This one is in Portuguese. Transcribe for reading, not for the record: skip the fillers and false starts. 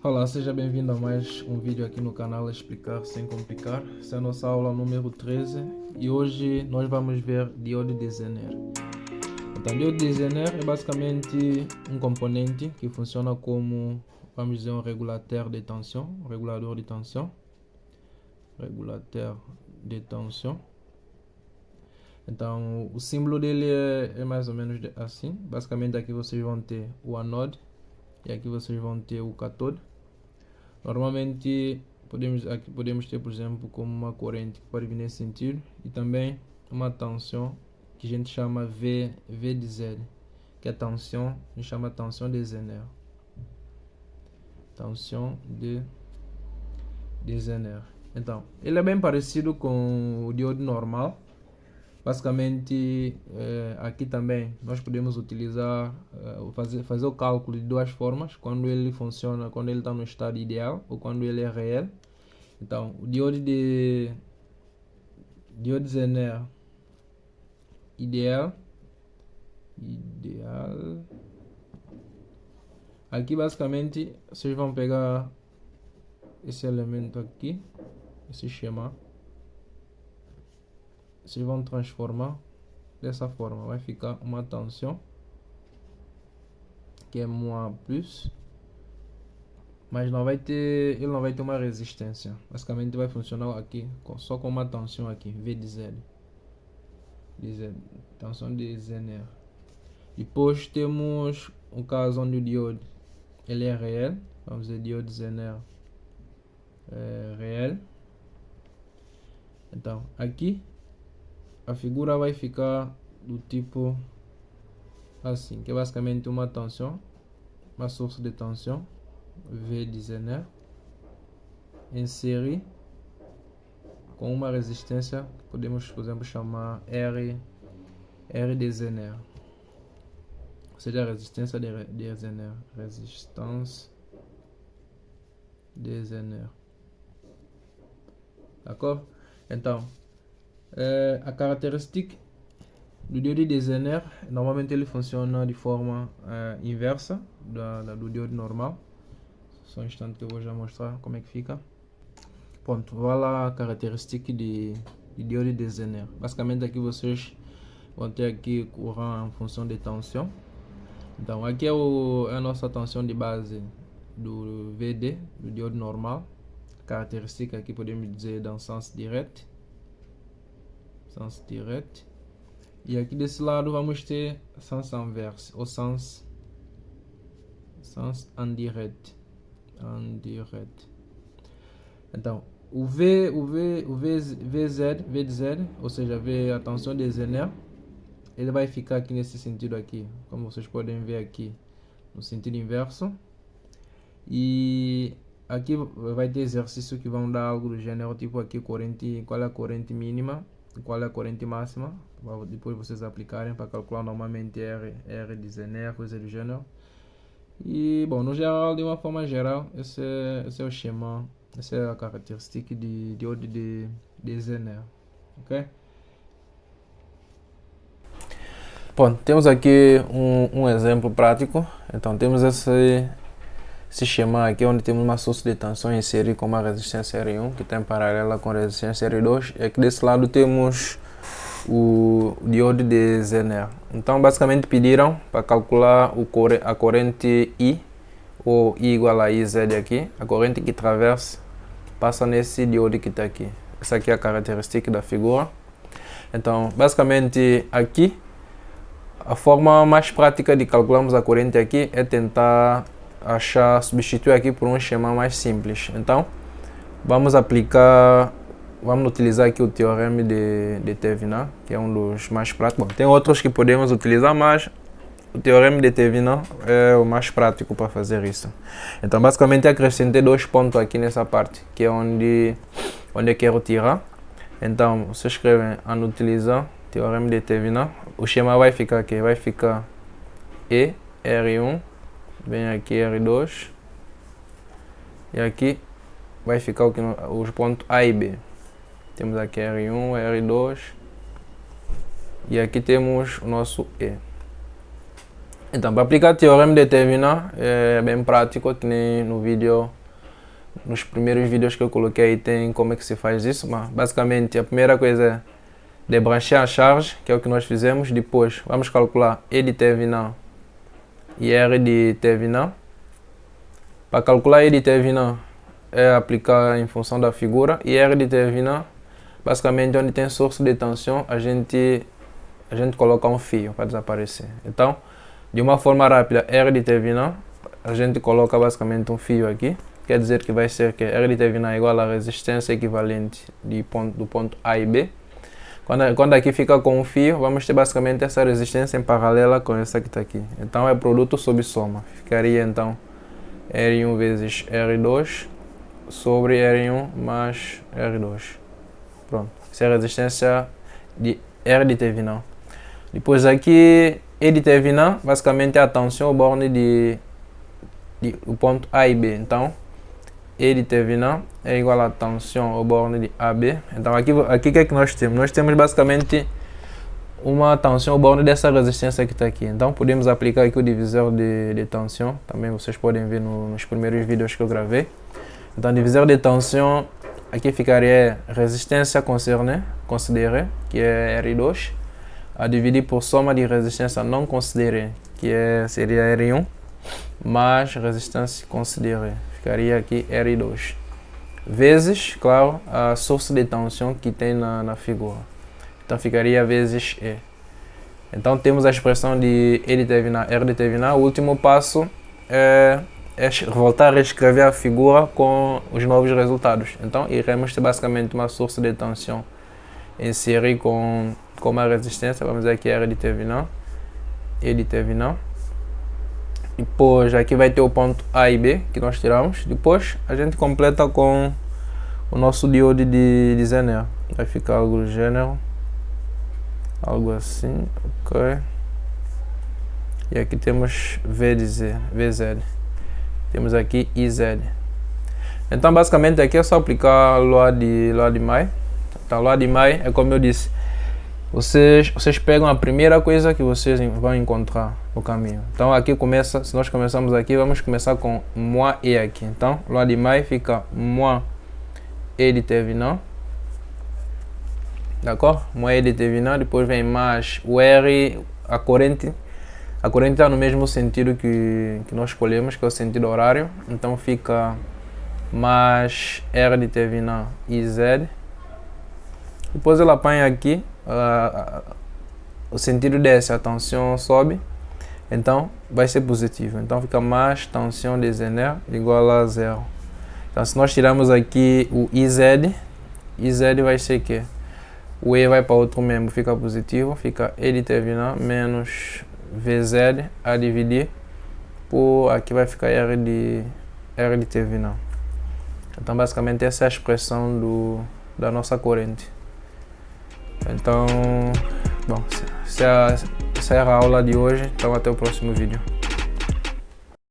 Olá, seja bem-vindo a mais um vídeo aqui no canal Explicar Sem Complicar. Essa é a nossa aula número 13 e hoje nós vamos ver diode de Zener. Então, diode de Zener é basicamente um componente que funciona como, vamos dizer, um regulateur de tensão, regulador de tensão, regulateur de tensão. Então, o símbolo dele é mais ou menos assim. Basicamente, aqui vocês vão ter o anode e aqui vocês vão ter o cathode. Normalmente aqui podemos ter, por exemplo, como uma corrente que pode vir nesse sentido e também uma tensão que a gente chama V de Z, que é a tensão, a gente chama tensão de Zener. Tensão de Zener. Então, ele é bem parecido com o diode normal. Basicamente, aqui também nós podemos utilizar, fazer o cálculo de duas formas, quando ele funciona, quando ele está no estado ideal ou quando ele é real. Então, o diode Zener ideal. Aqui basicamente vocês vão pegar esse elemento aqui, esse esquema. Vocês vão transformar dessa forma, vai ficar uma tensão que é moins plus, mas ele não vai ter uma resistência. Basicamente vai funcionar aqui só com uma tensão aqui, V de Z, tensão de Zener. Depois temos o caso onde o diode ele é real, vamos dizer diode Zener real. Então aqui a figura vai ficar do tipo assim, que é basicamente uma tensão, uma source de tensão, V de Zener, em série com uma resistência que podemos, por exemplo, chamar R de Zener, ou seja, a resistência de Zener, resistência de Zener. D'accord? Então, a característica do diode de Zener, normalmente ele funciona de forma inversa do diode normal. Só um instante que eu vou já mostrar como é que fica. Pronto, vai lá a característica de diode de Zener. Basicamente aqui vocês vão ter aqui courant em função de tensão. Então aqui é a nossa tensão de base do VD, do diode normal. Característica aqui podemos dizer dans sens direct. Sens direct. E aqui desse lado vamos ter sens inverse ou sens indirect. Então o V de Z, ou seja, a tensão de Zener, ele vai ficar aqui nesse sentido aqui, como vocês podem ver aqui no sentido inverso. E aqui vai ter exercícios que vão dar algo do gênero, tipo aqui qual é a corrente mínima, qual é a corrente máxima, depois vocês aplicarem para calcular normalmente R de Zener, coisa do gênero. E bom, no geral, de uma forma geral, esse é o esquema, essa é a característica de diode de Zener, ok? Bom, temos aqui um exemplo prático. Então temos esse esquema aqui onde temos uma source de tensão em série com uma resistência R1 que tem paralela com a resistência R2, e aqui desse lado temos o diode de Zener. Então basicamente pediram para calcular a corrente I, ou I igual a IZ aqui, a corrente que passa nesse diode que está aqui. Essa aqui é a característica da figura. Então basicamente aqui a forma mais prática de calcularmos a corrente aqui é tentar substituir aqui por um esquema mais simples. Então vamos utilizar aqui o teorema de Thevenin, que é um dos mais práticos. Bom, tem outros que podemos utilizar, mas o teorema de Thevenin é o mais prático para fazer isso. Então basicamente acrescentei dois pontos aqui nessa parte, que é onde eu quero tirar. Então você escreve en utilizar teorema de Thevenin, o esquema vai ficar aqui, vai ficar E, R1, vem aqui R2, e aqui vai ficar os pontos A e B. Temos aqui R1, R2, e aqui temos o nosso E. Então, para aplicar o teorema de determinant é bem prático, que nem no vídeo, nos primeiros vídeos que eu coloquei tem como é que se faz isso, mas basicamente a primeira coisa é debrancher a charge, que é o que nós fizemos. Depois vamos calcular E de determinant e R de determinant. Para calcular E de determinant é aplicar em função da figura, e R de determinant, basicamente onde tem source de tensão, a gente coloca um fio para desaparecer. Então, de uma forma rápida, R de determinant, a gente coloca basicamente um fio aqui. Quer dizer que vai ser que R de determinant é igual à resistência equivalente do ponto A e B. Quando aqui fica com um fio, vamos ter basicamente essa resistência em paralela com essa que está aqui. Então é produto sobre soma. Ficaria então R1 vezes R2 sobre R1 mais R2. Pronto. Essa é a resistência de R de determinant. Depois aqui, E de determinant, basicamente é a tensão ao borne do ponto A e B. Então, E de determinant é igual à tensão ao borne de AB. Então, aqui o que é que nós temos? Nós temos basicamente uma tensão ao borne dessa resistência que está aqui. Então, podemos aplicar aqui o divisor de tensão. Também vocês podem ver nos primeiros vídeos que eu gravei. Então, divisor de tensão, aqui ficaria resistência considerée, que é R2, a dividir por soma de resistência não considerée, que seria R1, mais resistência considerée, ficaria aqui R2, vezes, claro, a source de tensão que tem na figura. Então ficaria vezes E. Então temos a expressão de E de determinant, R de determinant. O último passo é voltar a reescrever a figura com os novos resultados. Então iremos ter basicamente uma source de tensão em série com uma resistência. Vamos dizer aqui R de determinant, E de determinant. Depois aqui vai ter o ponto A e B que nós tiramos. Depois a gente completa com o nosso diode de Zener. Vai ficar algo do gênero, algo assim, ok. E aqui temos VZ. Temos aqui IZ. Então basicamente aqui é só aplicar loi de May. Então loi de May é como eu disse. Vocês pegam a primeira coisa que vocês vão encontrar no caminho. Então aqui começa, se nós começamos aqui, vamos começar com moins E aqui. Então loi de May fica moins E de determinant. D'accord? Moins E de determinant, depois vem mais o R, a corrente está no mesmo sentido que nós escolhemos, que é o sentido horário. Então fica mais R de determinant IZ. Depois ela apanha aqui, o sentido desce, a tensão sobe, então vai ser positivo. Então fica mais tensão de Zener igual a zero. Então se nós tirarmos aqui o IZ vai ser que o E vai para outro membro, fica positivo, fica E de determinant menos VZ a dividir por, aqui vai ficar R de determinant. Então basicamente essa é a expressão da nossa corrente. Então, bom, essa era a aula de hoje, então até o próximo vídeo.